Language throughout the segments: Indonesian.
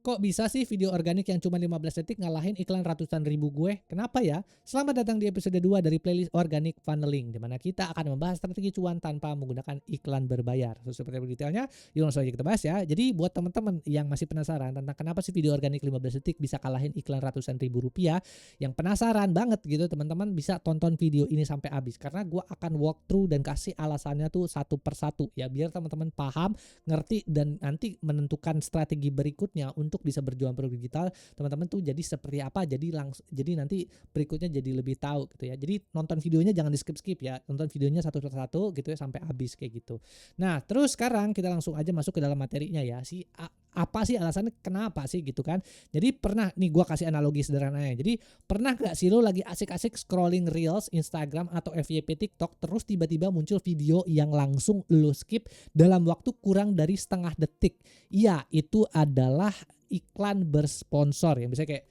Kok bisa sih video organik yang cuma 15 detik ngalahin iklan ratusan ribu gue? Kenapa ya? Selamat datang di episode 2 dari playlist Organic Funneling, di mana kita akan membahas strategi cuan tanpa menggunakan iklan berbayar. So, seperti detailnya, yuk langsung aja kita bahas ya. Jadi buat teman-teman yang masih penasaran tentang kenapa sih video organik 15 detik bisa kalahin iklan ratusan ribu rupiah, yang penasaran banget gitu, teman-teman bisa tonton video ini sampai habis. Karena gue akan walkthrough dan kasih alasannya tuh satu persatu ya, biar teman-teman paham, ngerti, dan nanti menentukan strategi berikutnya untuk bisa berjualan produk digital teman-teman tuh jadi seperti apa, jadi nanti berikutnya jadi lebih tahu gitu ya. Jadi nonton videonya jangan di skip ya, nonton videonya satu persatu gitu ya sampai habis kayak gitu. Nah terus sekarang kita langsung aja masuk ke dalam materinya ya. Apa sih alasannya kenapa sih gitu kan. Jadi pernah nih gua kasih analogi sederhananya. Jadi pernah gak sih lo lagi asik-asik scrolling reels Instagram atau FYP TikTok, terus tiba-tiba muncul video yang langsung lo skip dalam waktu kurang dari setengah detik. Iya, itu adalah iklan bersponsor yang bisa kayak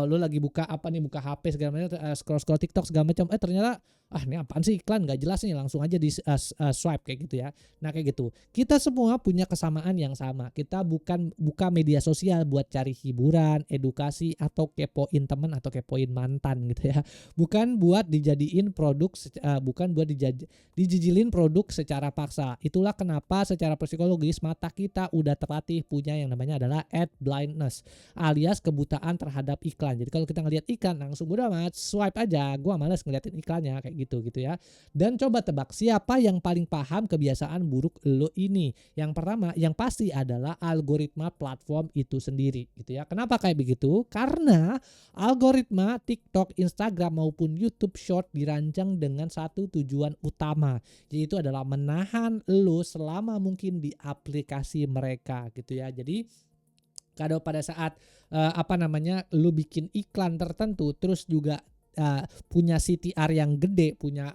lu lagi buka buka HP segala macam, scroll TikTok segala macam, ternyata ini apaan sih, iklan nggak jelas nih, langsung aja di swipe kayak gitu ya. Nah kayak gitu, kita semua punya kesamaan yang sama. Kita bukan buka media sosial buat cari hiburan, edukasi, atau kepoin teman atau kepoin mantan gitu ya. Bukan buat dijadiin produk, bukan buat dijijilin produk secara paksa. Itulah kenapa secara psikologis mata kita udah terlatih punya yang namanya adalah ad blindness, alias kebutaan terhadap iklan. Jadi kalau kita ngelihat iklan langsung bodo amat, swipe aja, gua males ngeliatin iklannya kayak gitu ya. Dan coba tebak siapa yang paling paham kebiasaan buruk lo ini? Yang pertama yang pasti adalah algoritma platform itu sendiri gitu ya. Kenapa kayak begitu? Karena algoritma TikTok, Instagram maupun YouTube Short dirancang dengan satu tujuan utama, yaitu adalah menahan lo selama mungkin di aplikasi mereka gitu ya. Jadi kalau pada saat lu bikin iklan tertentu, terus juga punya CTR yang gede, punya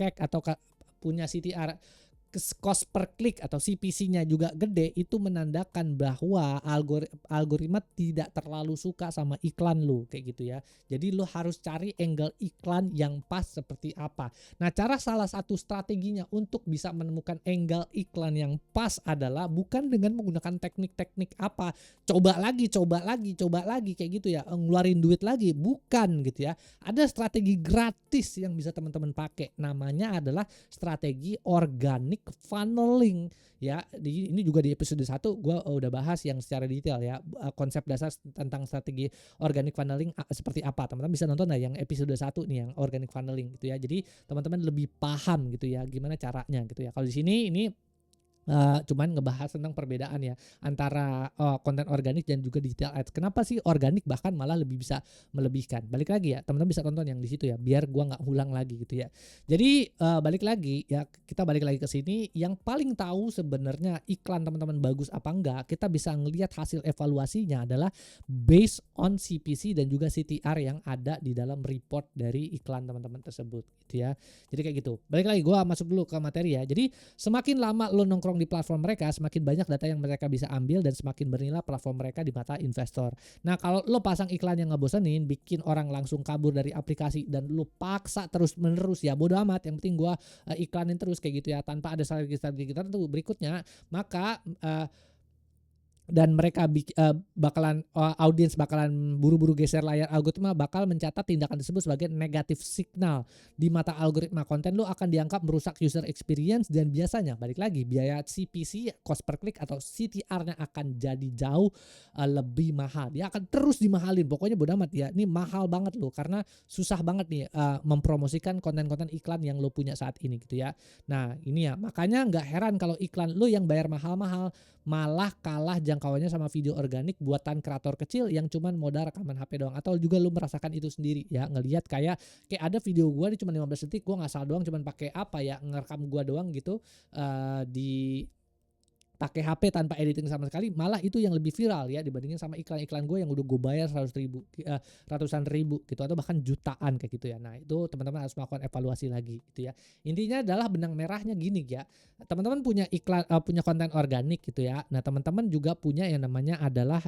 CAC atau punya CTR, cost per klik atau CPC-nya juga gede, itu menandakan bahwa algoritma tidak terlalu suka sama iklan lu kayak gitu ya. Jadi lu harus cari angle iklan yang pas seperti apa. Nah, salah satu strateginya untuk bisa menemukan angle iklan yang pas adalah bukan dengan menggunakan teknik-teknik coba lagi kayak gitu ya, ngeluarin duit lagi, bukan gitu ya. Ada strategi gratis yang bisa teman-teman pakai, namanya adalah strategi organic funneling ya. Ini juga di episode 1 gue udah bahas yang secara detail ya, konsep dasar tentang strategi organic funneling seperti apa. Teman-teman bisa nonton yang episode 1 nih yang organic funneling gitu ya. Jadi teman-teman lebih paham gitu ya gimana caranya gitu ya. Kalau di sini ini cuman ngebahas tentang perbedaan ya antara konten organik dan juga digital ads. Kenapa sih organik bahkan malah lebih bisa melebihkan? Balik lagi ya, teman-teman bisa tonton yang di situ ya, biar gua nggak ulang lagi gitu ya. Jadi balik lagi ya, kita balik lagi ke sini. Yang paling tahu sebenarnya iklan teman-teman bagus apa enggak, kita bisa ngelihat hasil evaluasinya adalah based on CPC dan juga CTR yang ada di dalam report dari iklan teman-teman tersebut gitu ya. Jadi kayak gitu. Balik lagi, gua masuk dulu ke materi ya. Jadi semakin lama lo nongkrong di platform mereka, semakin banyak data yang mereka bisa ambil dan semakin bernilai platform mereka di mata investor. Nah, kalau lo pasang iklan yang ngebosenin, bikin orang langsung kabur dari aplikasi, dan lo paksa terus menerus ya bodo amat, yang penting gua iklanin terus kayak gitu ya, tanpa ada strategi tertentu berikutnya, maka dan mereka audiens bakalan buru-buru geser layar. Algoritma bakal mencatat tindakan tersebut sebagai negatif signal di mata algoritma. Konten lo akan dianggap merusak user experience, dan biasanya balik lagi biaya CPC, cost per click atau CTR-nya akan jadi jauh lebih mahal. Dia akan terus dimahalin, pokoknya bodo amat ya, ini mahal banget lo, karena susah banget nih mempromosikan konten-konten iklan yang lo punya saat ini gitu ya. Nah ini ya, makanya nggak heran kalau iklan lo yang bayar mahal-mahal malah kalah jangkauannya sama video organik buatan kreator kecil yang cuman modal rekaman HP doang. Atau juga lu merasakan itu sendiri ya, ngelihat kayak ada video gua nih cuma 15 detik, gua ngasal doang, cuman pakai ngerekam gua doang gitu di pakai HP tanpa editing sama sekali, malah itu yang lebih viral ya dibandingin sama iklan-iklan gue yang udah gue bayar ratusan ribu gitu, atau bahkan jutaan kayak gitu ya. Nah itu teman-teman harus melakukan evaluasi lagi gitu ya. Intinya adalah benang merahnya gini ya, teman-teman punya punya konten organik gitu ya. Nah teman-teman juga punya yang namanya adalah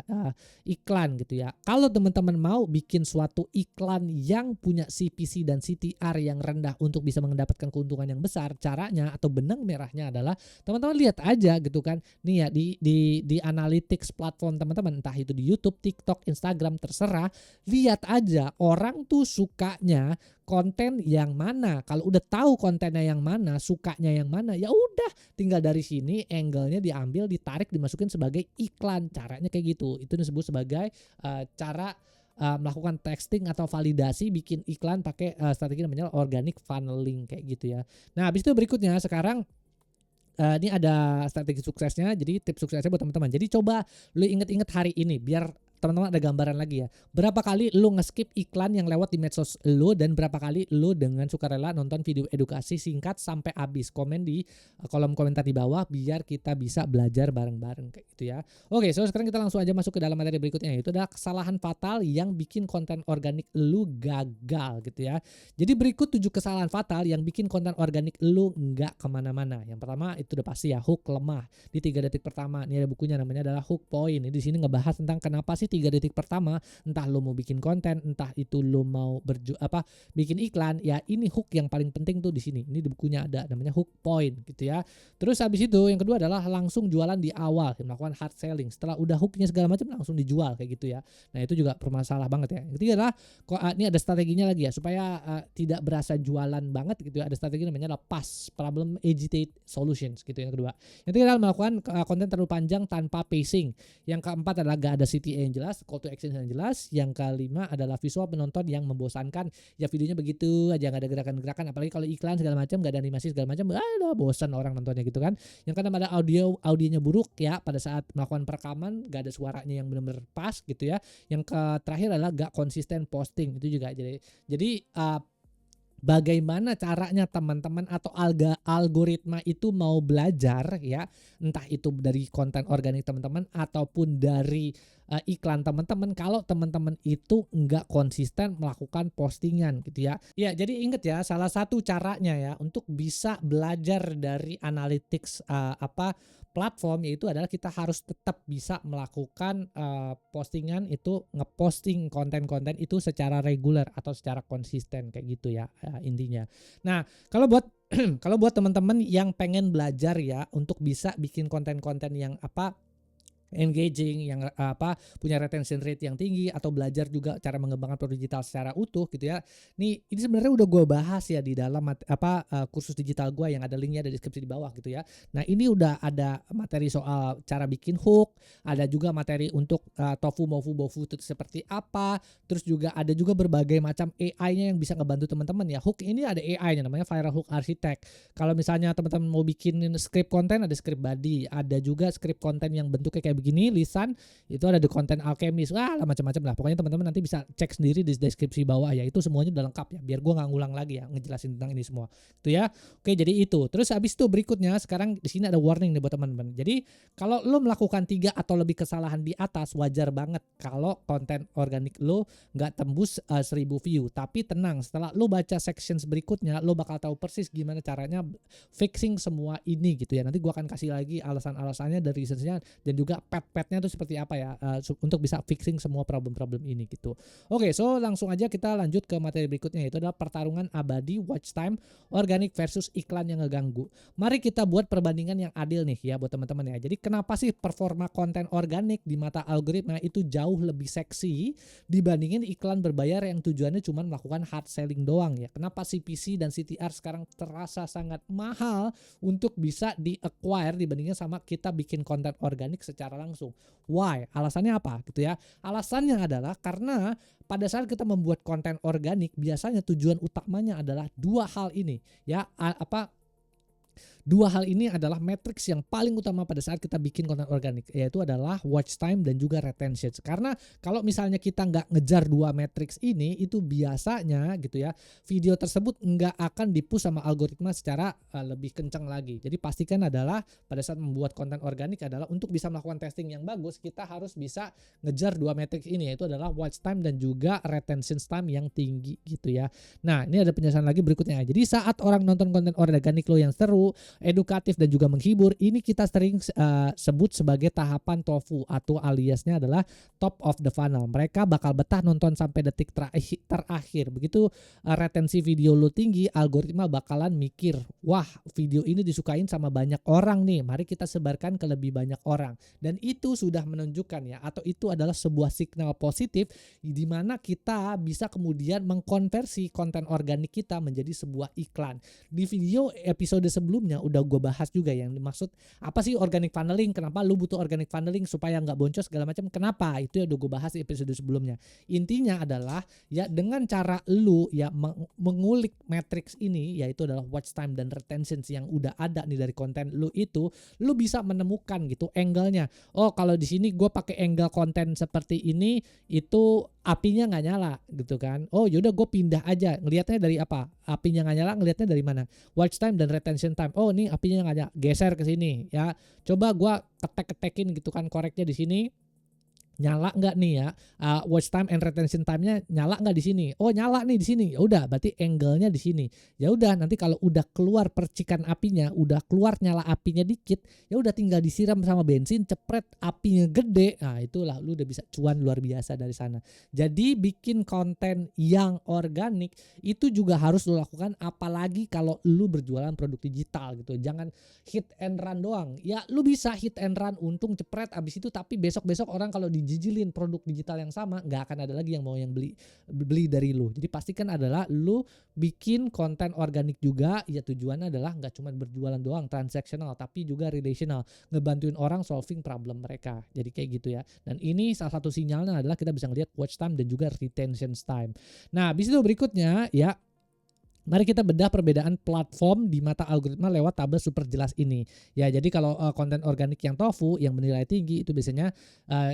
iklan gitu ya. Kalau teman-teman mau bikin suatu iklan yang punya CPC dan CTR yang rendah untuk bisa mendapatkan keuntungan yang besar, caranya atau benang merahnya adalah teman-teman lihat aja gitu kan, kan. Nih ya di analytics platform teman-teman, entah itu di YouTube, TikTok, Instagram, terserah, lihat aja orang tuh sukanya konten yang mana. Kalau udah tahu kontennya yang mana, sukanya yang mana, ya udah tinggal dari sini angle-nya diambil, ditarik, dimasukin sebagai iklan. Caranya kayak gitu. Itu disebut sebagai cara melakukan testing atau validasi bikin iklan pakai strategi namanya organic funneling kayak gitu ya. Nah, habis itu berikutnya sekarang ini ada strategi suksesnya. Jadi tips suksesnya buat teman-teman. Jadi coba lu inget-inget hari ini biar teman-teman ada gambaran lagi ya. Berapa kali lu nge-skip iklan yang lewat di medsos lu, dan berapa kali lu dengan sukarela nonton video edukasi singkat sampai habis. Komen di kolom komentar di bawah biar kita bisa belajar bareng-bareng kayak gitu ya. Oke, so sekarang kita langsung aja masuk ke dalam materi berikutnya. Itu adalah kesalahan fatal yang bikin konten organik lu gagal gitu ya. Jadi berikut 7 kesalahan fatal yang bikin konten organik lu nggak kemana-mana. Yang pertama itu udah pasti ya, hook lemah di 3 detik pertama. Ini ada bukunya namanya adalah Hook Point. Ini di sini ngebahas tentang kenapa sih 3 detik pertama, entah lu mau bikin konten, entah itu lu mau bikin iklan, ya ini hook yang paling penting tuh di sini. Ini di bukunya ada namanya Hook Point gitu ya. Terus habis itu yang kedua adalah langsung jualan di awal, melakukan hard selling. Setelah udah hooknya segala macam langsung dijual kayak gitu ya. Nah, itu juga bermasalah banget ya. Yang ketiga adalah ini ada strateginya lagi ya supaya tidak berasa jualan banget gitu ya. Ada strategi namanya adalah PAS, Problem Agitate Solutions gitu yang kedua. Yang ketiga adalah melakukan konten terlalu panjang tanpa pacing. Yang keempat adalah gak ada CTA yang jelas, call to action yang jelas. Yang kelima adalah visual penonton yang membosankan. Ya videonya begitu aja, gak ada gerakan-gerakan, apalagi kalau iklan segala macam, gak ada animasi segala macam, ada bosan orang nontonnya gitu kan. Yang keenam ada audionya buruk ya, pada saat melakukan perekaman gak ada suaranya yang benar-benar pas gitu ya. Yang terakhir adalah gak konsisten posting, itu juga jadi bagaimana caranya teman-teman atau algoritma itu mau belajar ya, entah itu dari konten organik teman-teman ataupun dari iklan teman-teman, kalau teman-teman itu nggak konsisten melakukan postingan gitu ya. Ya, jadi inget ya, salah satu caranya ya untuk bisa belajar dari analytics platform yaitu adalah kita harus tetap bisa melakukan postingan itu, ngeposting konten-konten itu secara reguler atau secara konsisten kayak gitu ya intinya. Nah, kalau buat kalau buat teman-teman yang pengen belajar ya untuk bisa bikin konten-konten yang engaging, yang punya retention rate yang tinggi, atau belajar juga cara mengembangkan produk digital secara utuh gitu ya. Ini sebenarnya udah gue bahas ya di dalam kursus digital gue yang ada linknya di deskripsi di bawah gitu ya. Nah, ini udah ada materi soal cara bikin hook, ada juga materi untuk tofu mofu bofu itu seperti apa, terus juga ada juga berbagai macam AI-nya yang bisa ngebantu teman-teman ya. Hook ini ada AI-nya namanya Viral Hook Architect. Kalau misalnya teman-teman mau bikin script konten, ada script body, ada juga script konten yang bentuknya kayak begini, lisan, itu ada The Content Alchemist, macam-macam lah. Pokoknya teman-teman nanti bisa cek sendiri di deskripsi bawah ya. Itu semuanya udah lengkap ya, biar gue nggak ngulang lagi ya ngejelasin tentang ini semua. Itu ya. Oke, jadi itu. Terus habis itu berikutnya sekarang di sini ada warning nih buat teman-teman. Jadi kalau lo melakukan 3 atau lebih kesalahan di atas, wajar banget kalau konten organik lo nggak tembus 1000 view. Tapi tenang, setelah lo baca sections berikutnya, lo bakal tahu persis gimana caranya fixing semua ini gitu ya. Nanti gue akan kasih lagi alasan-alasannya dari researchnya dan juga pet-petnya itu seperti apa ya untuk bisa fixing semua problem-problem ini gitu. Oke, so langsung aja kita lanjut ke materi berikutnya, yaitu adalah pertarungan abadi watch time organik versus iklan yang ngeganggu. Mari kita buat perbandingan yang adil nih ya buat teman-teman ya. Jadi kenapa sih performa konten organik di mata algoritma itu jauh lebih seksi dibandingin iklan berbayar yang tujuannya cuma melakukan hard selling doang ya. Kenapa CPC dan CTR sekarang terasa sangat mahal untuk bisa di-acquire dibandingin sama kita bikin konten organik secara langsung. Why? Alasannya apa gitu ya? Alasannya adalah karena pada saat kita membuat konten organik biasanya tujuan utamanya adalah 2 hal ini ya. Dua hal ini adalah matriks yang paling utama pada saat kita bikin konten organik, yaitu adalah watch time dan juga retention. Karena kalau misalnya kita nggak ngejar 2 matriks ini, itu biasanya gitu ya, video tersebut nggak akan di-push sama algoritma secara lebih kencang lagi. Jadi pastikan adalah pada saat membuat konten organik adalah untuk bisa melakukan testing yang bagus, kita harus bisa ngejar 2 matriks ini, yaitu adalah watch time dan juga retention time yang tinggi gitu ya. Nah, ini ada penjelasan lagi berikutnya. Jadi saat orang nonton konten organik lo yang seru, edukatif dan juga menghibur, ini kita sering sebut sebagai tahapan TOFU atau aliasnya adalah top of the funnel. Mereka bakal betah nonton sampai detik terakhir. Begitu retensi video lu tinggi, algoritma bakalan mikir, wah video ini disukain sama banyak orang nih, mari kita sebarkan ke lebih banyak orang. Dan itu sudah menunjukkan ya, atau itu adalah sebuah signal positif di mana kita bisa kemudian mengkonversi konten organik kita menjadi sebuah iklan. Di video episode sebelumnya udah gue bahas juga yang dimaksud apa sih organic funneling, kenapa lu butuh organic funneling supaya nggak boncos segala macam, kenapa, itu ya udah gue bahas di episode sebelumnya. Intinya adalah ya dengan cara lu ya mengulik matrix ini, yaitu adalah watch time dan retention yang udah ada nih dari konten lu itu, lu bisa menemukan gitu angle-nya. Oh kalau di sini gue pakai angle konten seperti ini, itu apinya nggak nyala gitu kan. Oh yaudah gue pindah aja, ngelihatnya dari apa, apinya nggak nyala ngelihatnya dari mana, watch time dan retention time. Oh ini apinya nggak nyala, geser ke sini ya, coba gue ketekin gitu kan koreknya di sini, nyala nggak nih ya, watch time and retention time-nya nyala nggak di sini? Oh nyala nih di sini. Ya udah berarti angle-nya di sini. Ya udah nanti kalau udah keluar percikan apinya, udah keluar nyala apinya dikit, ya udah tinggal disiram sama bensin, cepret apinya gede. Nah, itulah lu udah bisa cuan luar biasa dari sana. Jadi bikin konten yang organik itu juga harus lu lakukan, apalagi kalau lu berjualan produk digital gitu. Jangan hit and run doang. Ya lu bisa hit and run, untung cepret abis itu, tapi besok-besok orang kalau dijijilin produk digital yang sama, nggak akan ada lagi yang mau yang beli dari lu. Jadi pastikan adalah lu bikin konten organik juga, ya tujuannya adalah nggak cuma berjualan doang transaksional, tapi juga relational, ngebantuin orang solving problem mereka. Jadi kayak gitu ya. Dan ini salah satu sinyalnya adalah kita bisa ngelihat watch time dan juga retention time. Nah habis itu berikutnya ya, mari kita bedah perbedaan platform di mata algoritma lewat tabel super jelas ini. Ya, jadi kalau konten organik yang TOFU yang bernilai tinggi itu biasanya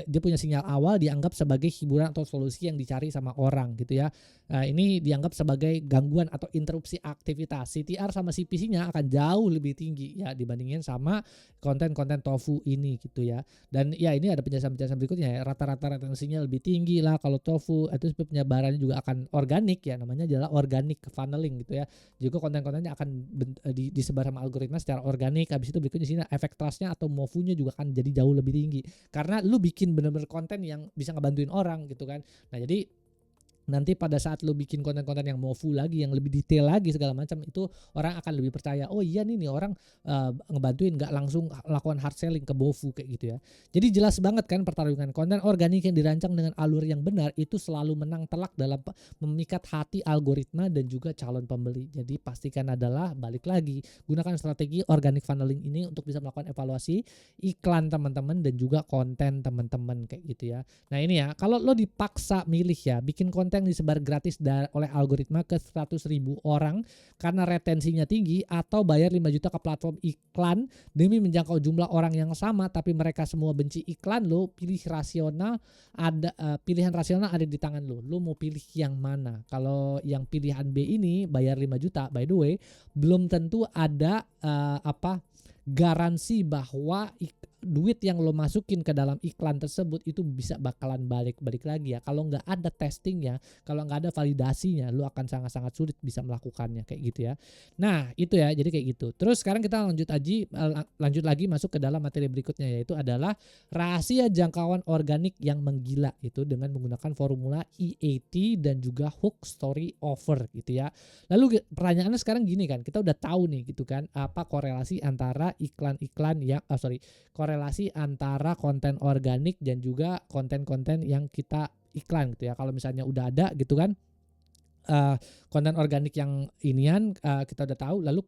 dia punya sinyal awal dianggap sebagai hiburan atau solusi yang dicari sama orang gitu ya. Ini dianggap sebagai gangguan atau interupsi aktivitas. CTR sama CPC-nya akan jauh lebih tinggi ya dibandingin sama konten-konten TOFU ini gitu ya. Dan ya ini ada penjelasan-penjelasan berikutnya ya. Rata-rata retensinya lebih tinggi lah kalau TOFU, itu penyebarannya juga akan organik ya, namanya adalah organic funneling gitu ya. Juga konten-kontennya akan disebar sama algoritma secara organik. Habis itu berikutnya sini efek trustnya atau MOVU-nya juga akan jadi jauh lebih tinggi karena lu bikin bener-bener konten yang bisa ngebantuin orang gitu kan. Nah jadi nanti pada saat lo bikin konten-konten yang MOVU lagi, yang lebih detail lagi segala macam, itu orang akan lebih percaya, oh iya nih orang ngebantuin, nggak langsung lakukan hard selling ke MOVU kayak gitu ya. Jadi jelas banget kan pertarungan konten organik yang dirancang dengan alur yang benar itu selalu menang telak dalam memikat hati algoritma dan juga calon pembeli. Jadi pastikan adalah balik lagi gunakan strategi organic funneling ini untuk bisa melakukan evaluasi iklan teman-teman dan juga konten teman-teman kayak gitu ya. Nah ini ya, kalau lo dipaksa milih ya, bikin konten yang disebar gratis oleh algoritma ke 100.000 orang karena retensinya tinggi, atau bayar 5 juta ke platform iklan demi menjangkau jumlah orang yang sama tapi mereka semua benci iklan lo, pilihan rasional ada di tangan lo. Lo mau pilih yang mana? Kalau yang pilihan B ini bayar 5 juta, by the way, belum tentu ada garansi bahwa duit yang lo masukin ke dalam iklan tersebut itu bisa bakalan balik lagi ya. Kalau nggak ada testingnya, kalau nggak ada validasinya, lo akan sangat-sangat sulit bisa melakukannya kayak gitu ya. Nah itu ya, jadi kayak gitu. Terus sekarang kita lanjut lagi masuk ke dalam materi berikutnya, yaitu adalah rahasia jangkauan organik yang menggila, itu dengan menggunakan formula EAT dan juga hook story offer gitu ya. Lalu pertanyaannya sekarang gini kan, kita udah tahu nih gitu kan, apa korelasi antara korelasi antara konten organik dan juga konten-konten yang kita iklan gitu ya. Kalau misalnya udah ada gitu kan konten organik yang inian kita udah tahu, lalu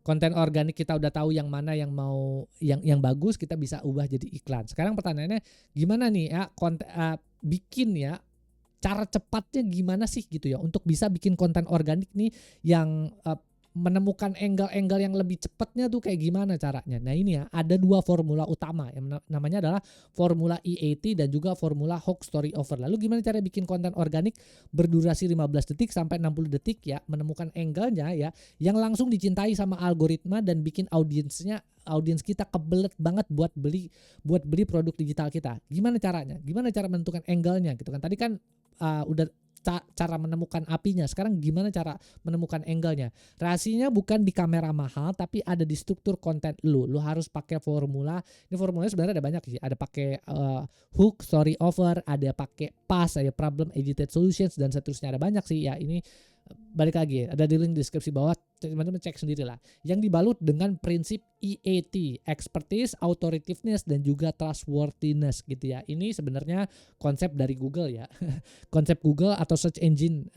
konten organik kita udah tahu yang mana yang mau yang bagus, kita bisa ubah jadi iklan. Sekarang pertanyaannya gimana nih ya bikin ya, cara cepatnya gimana sih gitu ya untuk bisa bikin konten organik nih yang menemukan angle-angle yang lebih cepatnya tuh kayak gimana caranya. Nah ini ya, ada dua formula utama yang namanya adalah formula EAT dan juga formula hook story offer. Lalu gimana cara bikin konten organik berdurasi 15 detik sampai 60 detik ya, menemukan angle-nya ya yang langsung dicintai sama algoritma dan bikin audiens kita kebelet banget buat beli produk digital kita. Gimana caranya? Gimana cara menentukan angle-nya gitu kan. Tadi kan udah cara menemukan apinya. Sekarang gimana cara menemukan angle-nya? Rahasianya bukan di kamera mahal, tapi ada di struktur konten lu. Lu harus pakai formula. Ini formulanya sebenarnya ada banyak sih. Ada pakai hook, story over, ada pakai pass, ada problem, edited solutions, dan seterusnya. Ada banyak sih ya. Ini balik lagi, ada di link deskripsi bawah, teman-teman cek sendiri lah. Yang dibalut dengan prinsip EAT, expertise, authoritiveness, dan juga trustworthiness gitu ya. Ini sebenarnya konsep dari Google ya. Konsep Google atau search engine,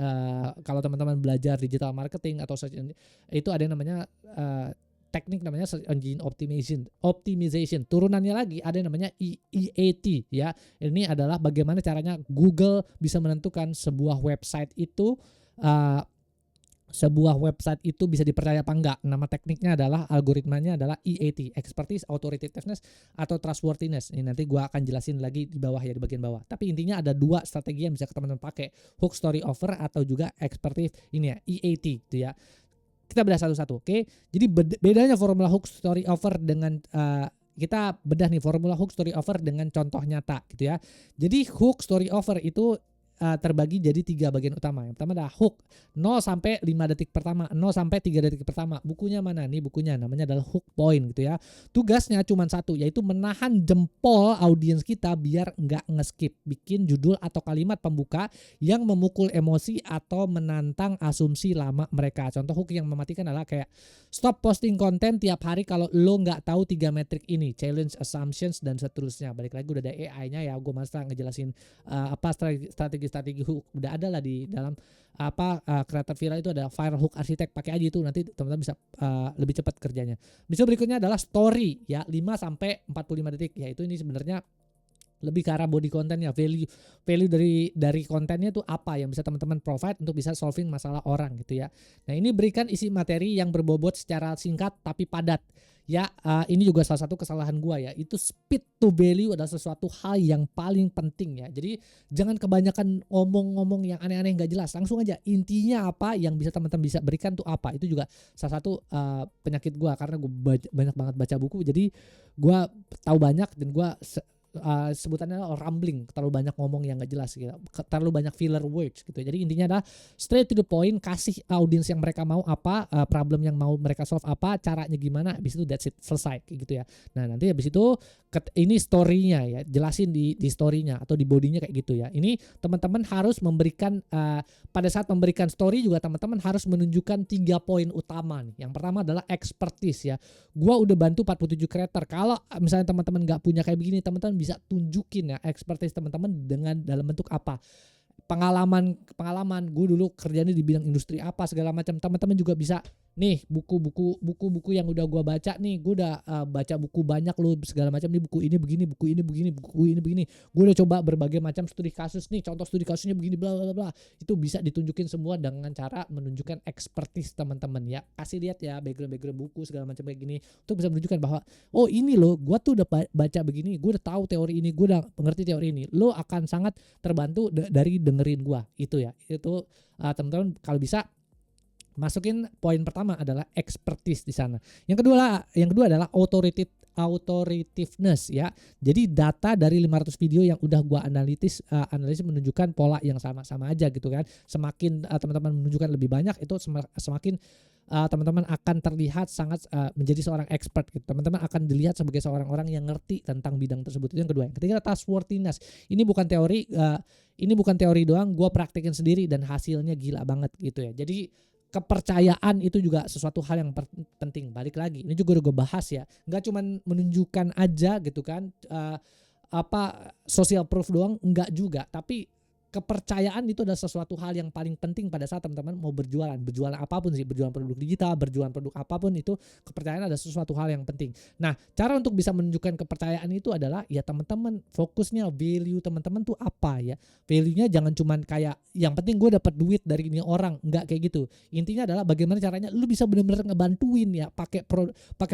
kalau teman-teman belajar digital marketing atau search engine, itu ada yang namanya teknik namanya search engine optimization. Turunannya lagi ada yang namanya EAT ya. Ini adalah bagaimana caranya Google bisa menentukan sebuah website itu bisa dipercaya apa enggak. Nama tekniknya adalah, algoritmanya adalah EAT, expertise, authoritativeness, atau trustworthiness. Ini nanti gua akan jelasin lagi di bawah ya, di bagian bawah. Tapi intinya ada 2 strategi yang bisa teman-teman pakai, hook, story over, atau juga expertise ini ya, EAT gitu ya. Kita bedah satu-satu, oke? Jadi bedanya formula hook, story over dengan kita bedah nih formula hook, story over dengan contoh nyata gitu ya. Jadi hook, story over itu terbagi jadi 3 bagian utama. Yang pertama adalah hook, 0 sampai 5 detik pertama, 0 sampai 3 detik pertama. Bukunya mana nih? Bukunya namanya adalah hook point gitu ya. Tugasnya cuma satu, yaitu menahan jempol audiens kita biar nggak nge-skip. Bikin judul atau kalimat pembuka yang memukul emosi atau menantang asumsi lama mereka. Contoh hook yang mematikan adalah kayak stop posting konten tiap hari kalau lo nggak tahu 3 metrik ini, challenge assumptions, dan seterusnya. Balik lagi udah ada AI-nya ya, gue masa ngejelasin apa strategi hook udah ada lah di dalam kreator viral itu, ada viral hook arsitek, pakai aja itu, nanti teman-teman bisa lebih cepat kerjanya. Bisa berikutnya adalah story ya, 5 sampai 45 detik ya. Itu ini sebenarnya lebih ke arah body content ya, value dari kontennya itu apa yang bisa teman-teman provide untuk bisa solving masalah orang gitu ya. Nah, ini berikan isi materi yang berbobot secara singkat tapi padat. Ya, ini juga salah satu kesalahan gua ya. Itu speed to value adalah sesuatu hal yang paling penting ya. Jadi jangan kebanyakan ngomong-ngomong yang aneh-aneh nggak jelas. Langsung aja intinya apa yang bisa teman-teman bisa berikan tuh apa. Itu juga salah satu penyakit gua, karena gua banyak banget baca buku. Jadi gua tahu banyak dan gua sebutannya rambling, terlalu banyak ngomong yang gak jelas gitu, terlalu banyak filler words gitu. Jadi intinya adalah straight to the point, kasih audiens yang mereka mau apa, problem yang mau mereka solve apa, caranya gimana, habis itu that's it, selesai kayak gitu ya. Nah, nanti habis itu ini story-nya ya, jelasin di story-nya atau di body-nya kayak gitu ya. Ini teman-teman harus memberikan pada saat memberikan story juga teman-teman harus menunjukkan 3 poin utama nih. Yang pertama adalah expertise ya. Gua udah bantu 47 creator. Kalau misalnya teman-teman nggak punya kayak begini, teman-teman bisa tunjukin ya expertise teman-teman dengan dalam bentuk apa. Pengalaman gue dulu kerjanya di bidang industri apa segala macam. Teman-teman juga bisa nih buku yang udah gue baca nih, gue udah baca buku banyak loh segala macam nih, buku ini begini, buku ini begini, gue udah coba berbagai macam studi kasus nih, contoh studi kasusnya begini bla bla bla. Itu bisa ditunjukin semua dengan cara menunjukkan expertise teman-teman ya. Kasih lihat ya background buku segala macam kayak gini untuk bisa menunjukkan bahwa oh ini loh, gue tuh udah baca begini, gue udah tahu teori ini, gue udah mengerti teori ini. Lo akan sangat terbantu dari dengerin gue itu ya. Itu teman-teman kalau bisa masukin poin pertama adalah expertise di sana. Yang kedua adalah authoritativeness ya. Jadi data dari 500 video yang udah gua analisis menunjukkan pola yang sama-sama aja gitu kan. Semakin teman-teman menunjukkan lebih banyak, itu semakin teman-teman akan terlihat sangat menjadi seorang expert gitu. Teman-teman akan dilihat sebagai seorang orang yang ngerti tentang bidang tersebut. Itu yang kedua. Yang ketiga trustworthiness. Ini bukan teori doang, gua praktekin sendiri dan hasilnya gila banget gitu ya. Jadi kepercayaan itu juga sesuatu hal yang penting. Balik lagi, ini juga udah gue bahas ya. Nggak cuma menunjukkan aja gitu kan, social proof doang, enggak juga. Tapi kepercayaan itu adalah sesuatu hal yang paling penting pada saat teman-teman mau berjualan apapun sih, berjualan produk digital, berjualan produk apapun itu, kepercayaan adalah sesuatu hal yang penting. Nah, cara untuk bisa menunjukkan kepercayaan itu adalah ya teman-teman fokusnya value teman-teman tuh apa ya. Value-nya jangan cuman kayak yang penting gue dapat duit dari ini orang, enggak kayak gitu. Intinya adalah bagaimana caranya lu bisa benar-benar ngebantuin ya, pakai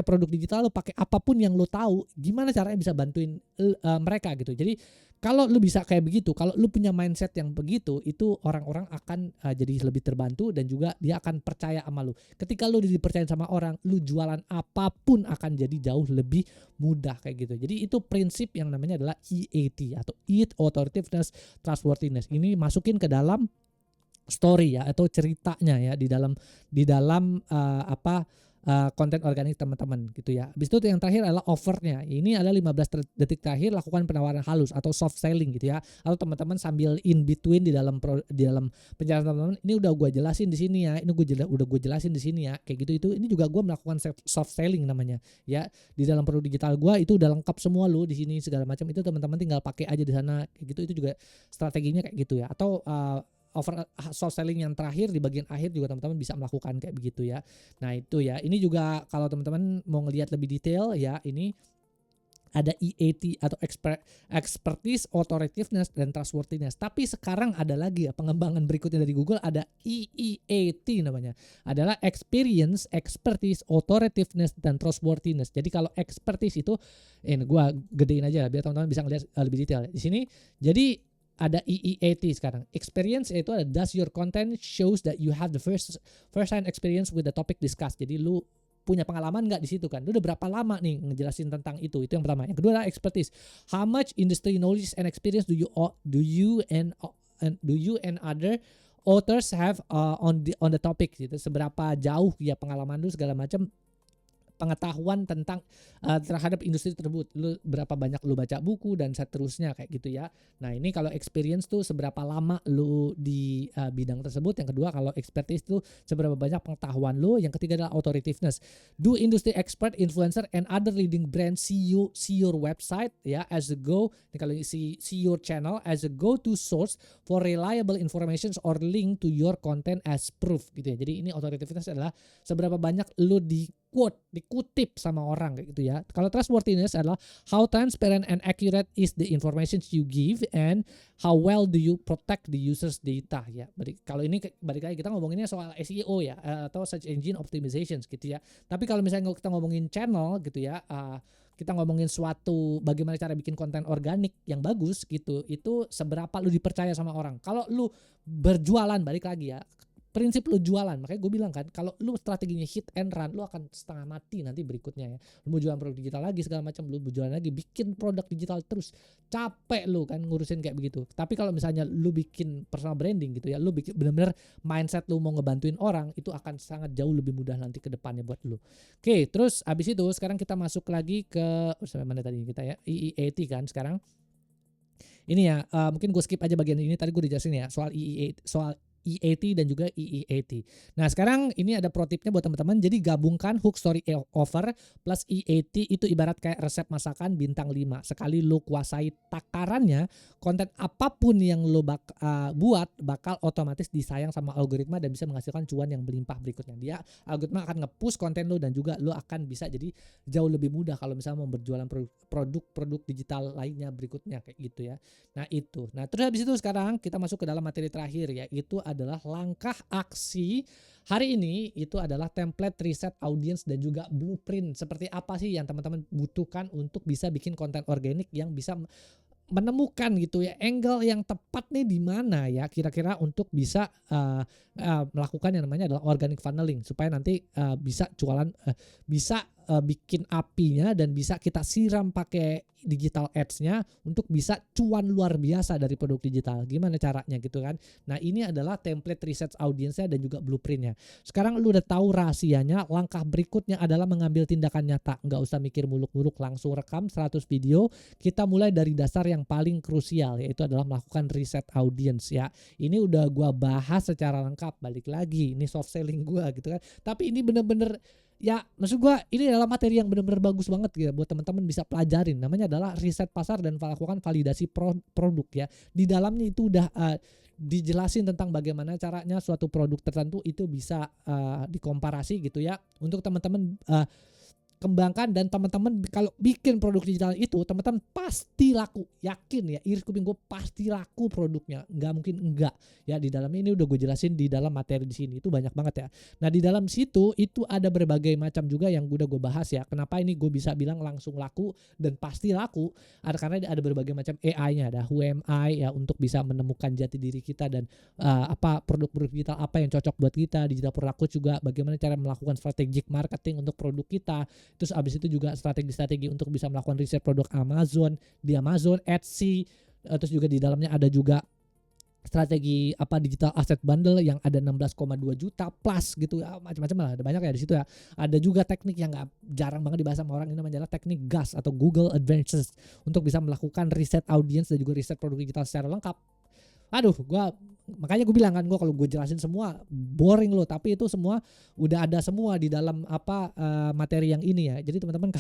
produk digital, lu pakai apapun yang lu tahu, gimana caranya bisa bantuin mereka gitu. Jadi kalau lu bisa kayak begitu, kalau lu punya mindset yang begitu, itu orang-orang akan jadi lebih terbantu dan juga dia akan percaya sama lu. Ketika lu dipercaya sama orang, lu jualan apapun akan jadi jauh lebih mudah kayak gitu. Jadi itu prinsip yang namanya adalah EAT atau EAT, Authoritiveness, Trustworthiness. Ini masukin ke dalam story ya atau ceritanya ya di dalam konten organik teman-teman gitu ya. Habis itu yang terakhir adalah offernya. Ini adalah 15 detik terakhir lakukan penawaran halus atau soft selling gitu ya. Atau teman-teman sambil in between di dalam penjelasan teman-teman, ini udah gue jelasin di sini ya. Ini udah gue jelasin di sini ya. Kayak gitu itu ini juga gue melakukan soft selling namanya ya. Di dalam produk digital gue itu udah lengkap semua lo di sini segala macam itu teman-teman tinggal pakai aja di sana kayak gitu. Itu juga strateginya kayak gitu ya. Atau soft selling yang terakhir di bagian akhir juga teman-teman bisa melakukan kayak begitu ya. Nah itu ya, ini juga kalau teman-teman mau ngelihat lebih detail ya, ini ada EAT atau expertise, authoritativeness, dan trustworthiness. Tapi sekarang ada lagi ya pengembangan berikutnya dari Google, ada EEAT namanya. Adalah experience, expertise, authoritativeness, dan trustworthiness. Jadi kalau expertise itu, ini gue gedein aja biar teman-teman bisa ngelihat lebih detail. Di sini, jadi ada EEAT sekarang. Experience itu ada does your content shows that you have the first hand experience with the topic discussed. Jadi lu punya pengalaman nggak di situ kan? Lu udah berapa lama nih ngejelasin tentang itu? Itu yang pertama. Yang kedua adalah expertise. How much industry knowledge and experience do you and other authors have on the topic gitu. Seberapa jauh ya pengalaman lu segala macam, pengetahuan tentang terhadap industri tersebut, lu berapa banyak lu baca buku dan seterusnya kayak gitu ya. Nah ini kalau experience tuh seberapa lama lu di bidang tersebut. Yang kedua kalau expertise tuh seberapa banyak pengetahuan lu. Yang ketiga adalah authoritativeness. Do industry expert, influencer, and other leading brands see your website ya as a kalau see your channel as a go-to source for reliable information or link to your content as proof gitu ya. Jadi ini authoritativeness adalah seberapa banyak lu dikutip sama orang kayak gitu ya. Kalau trustworthiness adalah how transparent and accurate is the information you give and how well do you protect the users data ya. Kalau ini balik lagi kita ngomonginnya soal SEO ya atau search engine optimization gitu ya. Tapi kalau misalnya kita ngomongin channel gitu ya, kita ngomongin suatu bagaimana cara bikin konten organik yang bagus gitu, itu seberapa lu dipercaya sama orang. Kalau lu berjualan, balik lagi ya, prinsip lu jualan, makanya gue bilang kan kalau lu strateginya hit and run, lu akan setengah mati nanti berikutnya ya. Lu mau jualan produk digital lagi segala macam, lu berjualan lagi, bikin produk digital terus, capek lu kan ngurusin kayak begitu. Tapi kalau misalnya lu bikin personal branding gitu ya, lu bikin benar-benar mindset lu mau ngebantuin orang, itu akan sangat jauh lebih mudah nanti ke depannya buat lu. Oke, terus abis itu sekarang kita masuk lagi ke sampai mana tadi kita ya, EEAT kan sekarang. Ini ya, mungkin gue skip aja bagian ini, tadi gue dijelasin ya soal EAT dan juga EEAT. Nah sekarang ini ada pro tipnya buat teman-teman. Jadi gabungkan hook story offer plus EAT itu ibarat kayak resep masakan bintang 5. Sekali lu kuasai takarannya, konten apapun yang lu buat bakal otomatis disayang sama algoritma dan bisa menghasilkan cuan yang berlimpah berikutnya. Dia algoritma akan nge-push konten lu dan juga lu akan bisa jadi jauh lebih mudah kalau misalnya mau berjualan produk digital lainnya berikutnya kayak gitu ya. Nah itu. Nah terus habis itu sekarang kita masuk ke dalam materi terakhir ya, itu adalah langkah aksi hari ini. Itu adalah template riset audience dan juga blueprint seperti apa sih yang teman-teman butuhkan untuk bisa bikin konten organik yang bisa menemukan gitu ya angle yang tepat nih di mana ya kira-kira untuk bisa melakukan yang namanya adalah organic funneling supaya nanti bisa jualan bisa bikin apinya dan bisa kita siram pakai digital ads-nya untuk bisa cuan luar biasa dari produk digital. Gimana caranya gitu kan. Nah ini adalah template research audience-nya dan juga blueprint-nya. Sekarang lu udah tahu rahasianya, langkah berikutnya adalah mengambil tindakan nyata. Nggak usah mikir muluk-muluk, langsung rekam 100 video. Kita mulai dari dasar yang paling krusial, yaitu adalah melakukan riset audience ya. Ini udah gua bahas secara lengkap, balik lagi ini soft selling gua gitu kan. Tapi ini bener-bener ya, maksud gue ini adalah materi yang benar-benar bagus banget gitu buat teman-teman bisa pelajarin. Namanya adalah riset pasar dan melakukan validasi produk ya. Di dalamnya itu udah dijelasin tentang bagaimana caranya suatu produk tertentu itu bisa dikomparasi gitu ya. Untuk teman-teman kembangkan, dan teman-teman kalau bikin produk digital itu teman-teman pasti laku, yakin ya, iris kuping gue pasti laku produknya, nggak mungkin enggak ya. Di dalam ini udah gue jelasin di dalam materi di sini itu banyak banget ya. Nah di dalam situ itu ada berbagai macam juga yang udah gue bahas ya. Kenapa ini gue bisa bilang langsung laku dan pasti laku, karena ada berbagai macam AI-nya, ada WMI ya untuk bisa menemukan jati diri kita dan apa produk-produk digital apa yang cocok buat kita. Digital produk juga bagaimana cara melakukan strategic marketing untuk produk kita. Terus abis itu juga strategi-strategi untuk bisa melakukan riset produk Amazon, di Amazon, Etsy. Terus juga di dalamnya ada juga strategi digital asset bundle yang ada 16,2 juta plus gitu ya, macam-macam lah, ada banyak ya di situ ya. Ada juga teknik yang nggak jarang banget dibahas sama orang, ini namanya teknik GAS atau Google Advances, untuk bisa melakukan riset audiens dan juga riset produk digital secara lengkap. Aduh, makanya gue bilang kan, kalau gue jelasin semua boring loh, tapi itu semua udah ada semua di dalam materi yang ini ya. Jadi teman-teman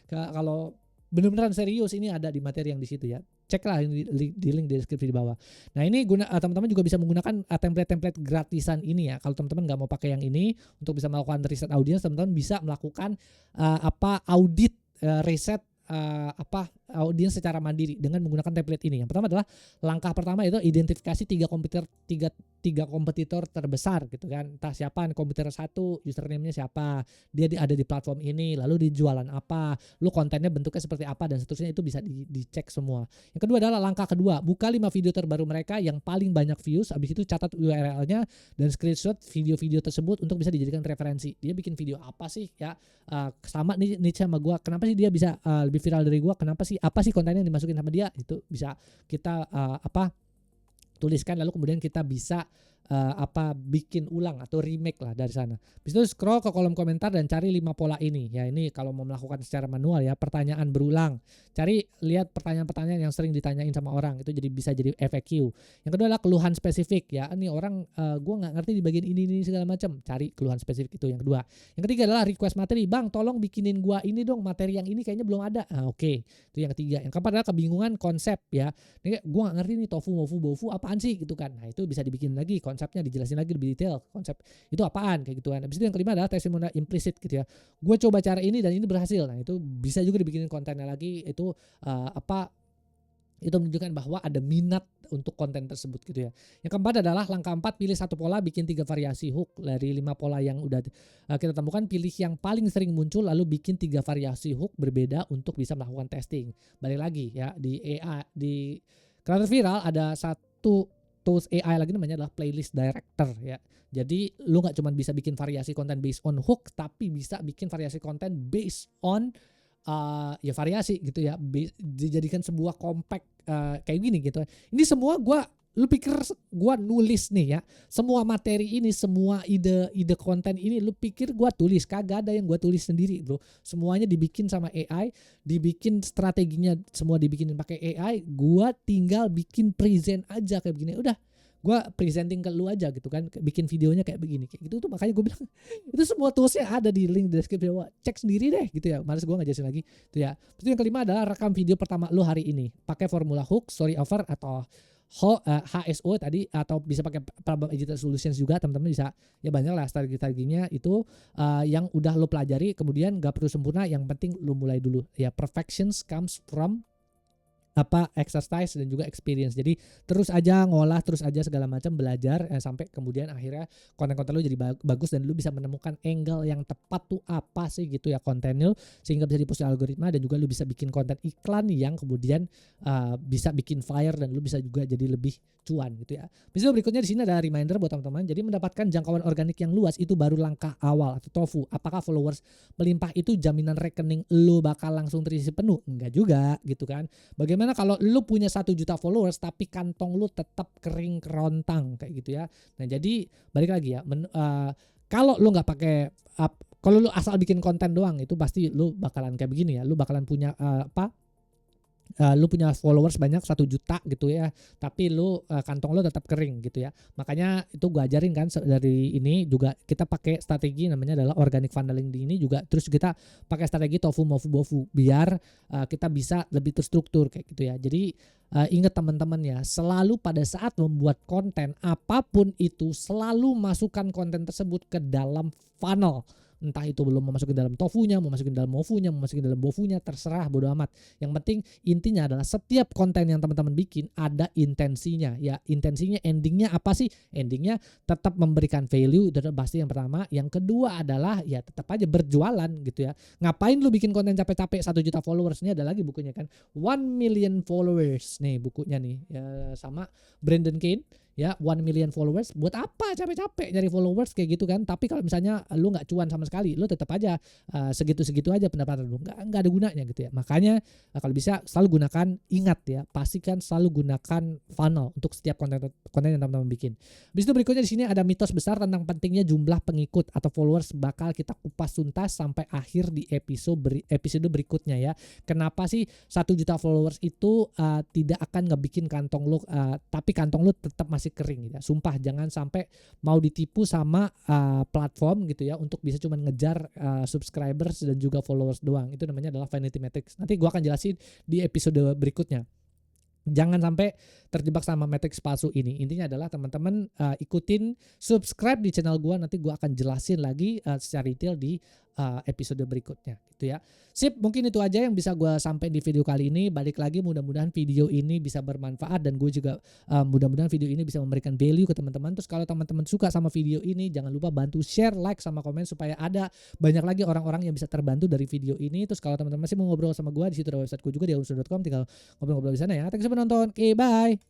kalau benar-benar serius, ini ada di materi yang di situ ya. Ceklah di link di deskripsi di bawah. Nah ini teman-teman juga bisa menggunakan template-template gratisan ini ya. Kalau teman-teman nggak mau pakai yang ini untuk bisa melakukan riset audiens, teman-teman bisa melakukan audit riset audiens secara mandiri dengan menggunakan template ini. Yang pertama adalah langkah pertama itu identifikasi tiga kompetitor terbesar gitu kan. Entah siapa kompetitor satu, username-nya siapa, dia ada di platform ini, lalu di jualan apa, lu kontennya bentuknya seperti apa dan seterusnya, itu bisa dicek semua. Yang kedua adalah langkah kedua, buka 5 video terbaru mereka yang paling banyak views, habis itu catat URL-nya dan screenshot video-video tersebut untuk bisa dijadikan referensi. Dia bikin video apa sih ya, sama nih sama gua, kenapa sih dia bisa lebih viral dari gua, kenapa sih, apa sih konten yang dimasukin sama dia, itu bisa kita tuliskan, lalu kemudian kita bisa bikin ulang atau remake lah dari sana. Habis itu scroll ke kolom komentar dan cari 5 pola ini. Ya ini kalau mau melakukan secara manual ya, pertanyaan berulang. Lihat pertanyaan-pertanyaan yang sering ditanyain sama orang, itu bisa jadi FAQ. Yang kedua adalah keluhan spesifik ya. Ini orang gue nggak ngerti di bagian ini segala macam. Cari keluhan spesifik, itu yang kedua. Yang ketiga adalah request materi. Bang, tolong bikinin gua ini dong, materi yang ini kayaknya belum ada. Oke. Itu yang ketiga. Yang keempat adalah kebingungan konsep ya. Ini gue nggak ngerti nih tofu, mofu, bofu apaan sih gitu kan. Nah itu bisa dibikin lagi konsepnya, dijelasin lagi lebih detail konsep itu apaan kayak gituan. Habis itu yang kelima adalah testimonial implicit gitu ya. Gue coba cara ini dan ini berhasil. Nah itu bisa juga dibikinin kontennya lagi. Itu itu menunjukkan bahwa ada minat untuk konten tersebut gitu ya. Yang keempat adalah langkah 4, pilih satu pola, bikin 3 variasi hook dari 5 pola yang udah kita temukan. Pilih yang paling sering muncul lalu bikin 3 variasi hook berbeda untuk bisa melakukan testing. Balik lagi ya, di AI, di Creator Viral ada satu tools AI lagi namanya adalah playlist director ya. Jadi lu nggak cuma bisa bikin variasi konten based on hook, tapi bisa bikin variasi konten based on ya variasi gitu ya, dijadikan sebuah compact kayak gini gitu. Ini semua lu pikir gua nulis nih ya, semua materi ini, semua ide konten ini lu pikir gua tulis? Kagak ada yang gua tulis sendiri bro, semuanya dibikin sama AI, dibikin strateginya semua dibikinin pakai AI, gua tinggal bikin present aja kayak begini, udah gue presenting ke lu aja gitu kan, bikin videonya kayak begini kayak gitu tuh. Makanya gue bilang itu semua toolsnya ada di link deskripsi bawah, cek sendiri deh gitu ya, males gue ngejelasin lagi itu ya. Terus yang kelima adalah rekam video pertama lu hari ini pakai formula hook, story over atau HSO tadi, atau bisa pakai problem editor solutions juga. Teman-teman bisa ya, banyak lah strategi-strateginya itu yang udah lu pelajari. Kemudian gak perlu sempurna, yang penting lu mulai dulu ya. Perfections comes from exercise dan juga experience. Jadi terus aja ngolah, terus aja segala macam belajar sampai kemudian akhirnya konten-konten lu jadi bagus dan lu bisa menemukan angle yang tepat tuh apa sih gitu ya konten lu, sehingga bisa dipush algoritma, dan juga lu bisa bikin konten iklan yang kemudian bisa bikin fire dan lu bisa juga jadi lebih cuan gitu ya. Bisa berikutnya di sini ada reminder buat teman-teman. Jadi mendapatkan jangkauan organik yang luas itu baru langkah awal atau TOFU. Apakah followers melimpah itu jaminan rekening lu bakal langsung terisi penuh? Enggak juga gitu kan. Bagaimana kalau lu punya 1 juta followers tapi kantong lu tetap kering kerontang kayak gitu ya. Nah jadi balik lagi ya, kalau lu nggak pakai kalau lu asal bikin konten doang, itu pasti lu bakalan kayak begini ya. Lu bakalan punya lu punya followers banyak 1 juta gitu ya, tapi lu kantong lu tetap kering gitu ya. Makanya itu gue ajarin kan dari ini juga, kita pakai strategi namanya adalah organic funneling di ini juga. Terus kita pakai strategi tofu mofu bofu biar kita bisa lebih terstruktur kayak gitu ya. Jadi ingat teman-teman ya, selalu pada saat membuat konten apapun itu, selalu masukkan konten tersebut ke dalam funnel. Entah itu belum mau masukin dalam tofunya, mau masukin dalam mofunya, mau masukin dalam bofunya, terserah, bodo amat. Yang penting intinya adalah setiap konten yang teman-teman bikin ada intensinya. Ya intensinya, endingnya apa sih? Endingnya tetap memberikan value, itu pasti yang pertama. Yang kedua adalah ya tetap aja berjualan gitu ya. Ngapain lu bikin konten capek-capek 1 juta followers? Ini ada lagi bukunya kan, 1 million followers nih bukunya nih ya, sama Brandon Kane. ya 1 million followers. Buat apa capek-capek nyari followers kayak gitu kan. Tapi kalau misalnya lu nggak cuan sama sekali, lu tetap aja segitu-segitu aja pendapatan lu, nggak ada gunanya gitu ya. Makanya kalau bisa selalu gunakan, ingat ya, pastikan selalu gunakan funnel untuk setiap konten yang teman-teman bikin. Habis itu berikutnya di sini ada mitos besar tentang pentingnya jumlah pengikut atau followers, bakal kita kupas tuntas sampai akhir di episode berikutnya ya. Kenapa sih 1 juta followers itu tidak akan ngebikin kantong lu, tapi kantong lu tetap masih kering gitu ya. Sumpah jangan sampai mau ditipu sama platform gitu ya untuk bisa cuman ngejar subscribers dan juga followers doang. Itu namanya adalah vanity metrics. Nanti gua akan jelasin di episode berikutnya. Jangan sampai terjebak sama matrix palsu ini. Intinya adalah teman-teman ikutin, subscribe di channel gua, nanti gua akan jelasin lagi secara detail di episode berikutnya gitu ya. Sip, mungkin itu aja yang bisa gua sampaikan di video kali ini. Balik lagi, mudah-mudahan video ini bisa bermanfaat dan gue juga mudah-mudahan video ini bisa memberikan value ke teman-teman. Terus kalau teman-teman suka sama video ini, jangan lupa bantu share, like sama komen supaya ada banyak lagi orang-orang yang bisa terbantu dari video ini. Terus kalau teman-teman masih mau ngobrol sama gua, di situ ada website gue juga di alunsu.com, tinggal ngobrol-ngobrol di sana ya. Thanks for nonton. Oke, bye.